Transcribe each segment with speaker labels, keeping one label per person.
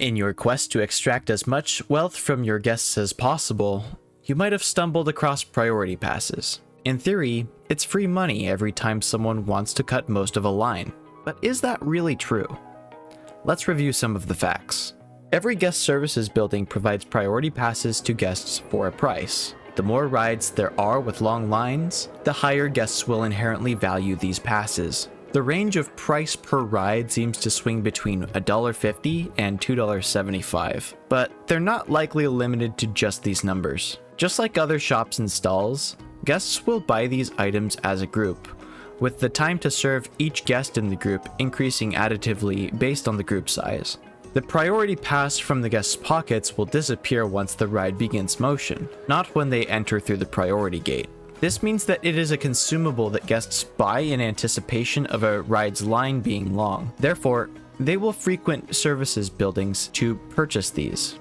Speaker 1: In your quest to extract as much wealth from your guests as possible, you might have stumbled across priority passes. In theory, it's free money every time someone wants to cut most of a line. But is that really true? Let's review some of the facts. Every guest services building provides priority passes to guests for a price. The more rides there are with long lines, the higher guests will inherently value these passes. The range of price per ride seems to swing between $1.50 and $2.75, but they're not likely limited to just these numbers. Just like other shops and stalls, guests will buy these items as a group, with the time to serve each guest in the group increasing additively based on the group size. The priority pass from the guest's pockets will disappear once the ride begins motion, not when they enter through the priority gate. This means that it is a consumable that guests buy in anticipation of a ride's line being long. Therefore, they will frequent services buildings to purchase these,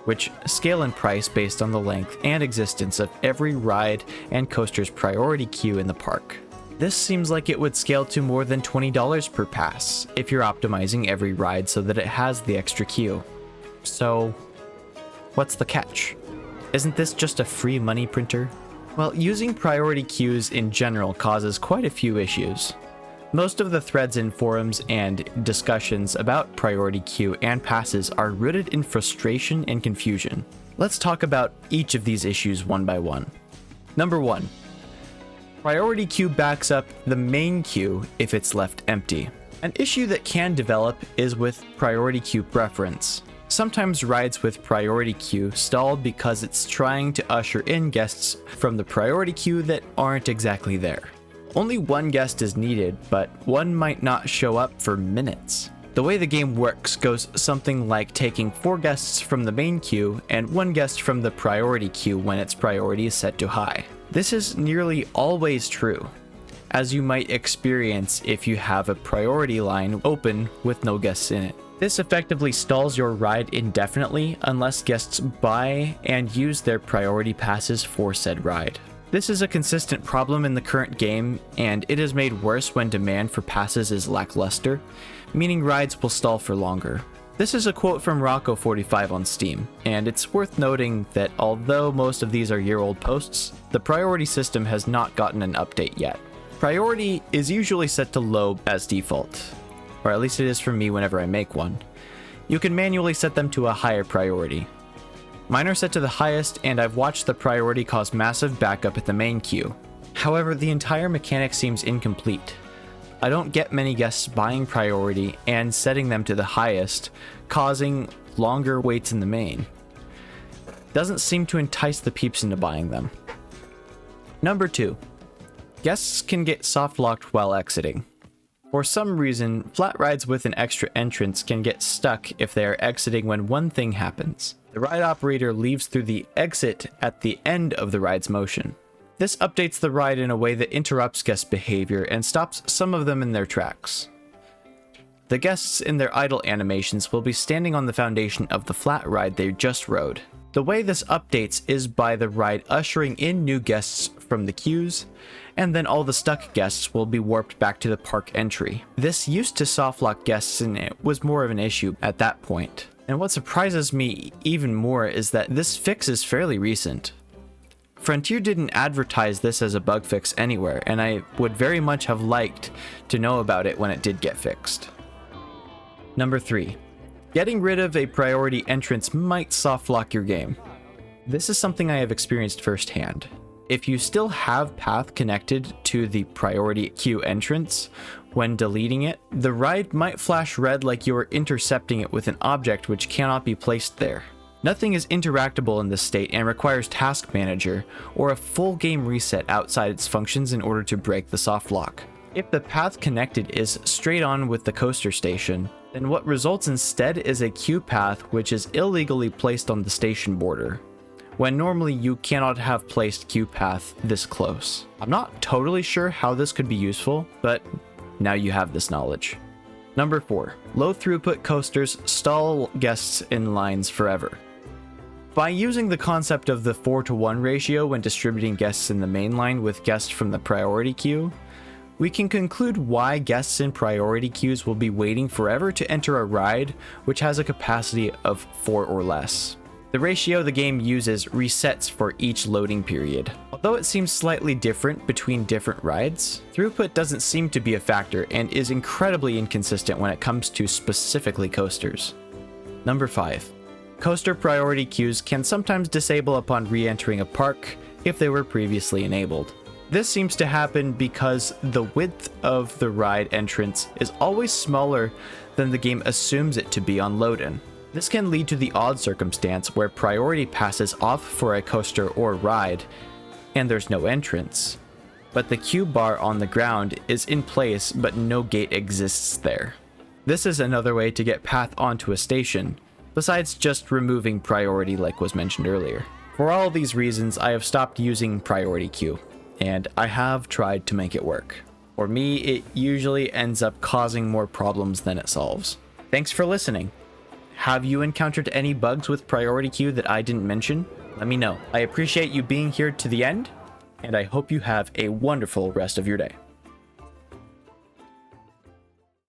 Speaker 1: which scale in price based on the length and existence of every ride and coaster's priority queue in the park. This seems like it would scale to more than $20 per pass if you're optimizing every ride so that it has the extra queue. So, what's the catch? Isn't this just a free money printer? Well, using priority queues in general causes quite a few issues. Most of the threads in forums and discussions about priority queue and passes are rooted in frustration and confusion. Let's talk about each of these issues one by one. Number 1. Priority queue backs up the main queue if it's left empty. An issue that can develop is with priority queue preference. Sometimes rides with priority queue stall because it's trying to usher in guests from the priority queue that aren't exactly there. Only one guest is needed, but one might not show up for minutes. The way the game works goes something like taking 4 guests from the main queue and 1 guest from the priority queue when its priority is set to high. This is nearly always true, as you might experience if you have a priority line open with no guests in it. This effectively stalls your ride indefinitely unless guests buy and use their priority passes for said ride. This is a consistent problem in the current game, and it is made worse when demand for passes is lackluster, meaning rides will stall for longer. This is a quote from Rocco45 on Steam, and it's worth noting that although most of these are year-old posts, the priority system has not gotten an update yet. Priority is usually set to low as default, or at least it is for me whenever I make one. You can manually set them to a higher priority. Mine are set to the highest, and I've watched the priority cause massive backup at the main queue. However, the entire mechanic seems incomplete. I don't get many guests buying priority and setting them to the highest, causing longer waits in the main. Doesn't seem to entice the peeps into buying them. Number 2. Guests can get soft locked while exiting. For some reason, flat rides with an extra entrance can get stuck if they are exiting when one thing happens. The ride operator leaves through the exit at the end of the ride's motion. This updates the ride in a way that interrupts guest behavior and stops some of them in their tracks. The guests in their idle animations will be standing on the foundation of the flat ride they just rode. The way this updates is by the ride ushering in new guests from the queues, and then all the stuck guests will be warped back to the park entry. This used to softlock guests, and it was more of an issue at that point. And what surprises me even more is that this fix is fairly recent. Frontier didn't advertise this as a bug fix anywhere, and I would very much have liked to know about it when it did get fixed. Number 3. Getting rid of a priority entrance might softlock your game. This is something I have experienced firsthand. If you still have path connected to the priority queue entrance, when deleting it, the ride might flash red like you are intercepting it with an object which cannot be placed there. Nothing is interactable in this state and requires Task Manager or a full game reset outside its functions in order to break the soft lock. If the path connected is straight on with the coaster station, then what results instead is a queue path which is illegally placed on the station border, when normally you cannot have placed queue path this close. I'm not totally sure how this could be useful, but now you have this knowledge. Number 4. Low throughput coasters stall guests in lines forever. By using the concept of the 4:1 ratio when distributing guests in the main line with guests from the priority queue, we can conclude why guests in priority queues will be waiting forever to enter a ride which has a capacity of 4 or less. The ratio the game uses resets for each loading period. Although it seems slightly different between different rides, throughput doesn't seem to be a factor and is incredibly inconsistent when it comes to specifically coasters. Number 5. Coaster priority queues can sometimes disable upon re-entering a park if they were previously enabled. This seems to happen because the width of the ride entrance is always smaller than the game assumes it to be on load-in. This can lead to the odd circumstance where priority passes off for a coaster or ride, and there's no entrance. But the queue bar on the ground is in place but no gate exists there. This is another way to get path onto a station, besides just removing priority like was mentioned earlier. For all these reasons, I have stopped using priority queue, and I have tried to make it work. For me, it usually ends up causing more problems than it solves. Thanks for listening. Have you encountered any bugs with priority queue that I didn't mention? Let me know. I appreciate you being here to the end, and I hope you have a wonderful rest of your day.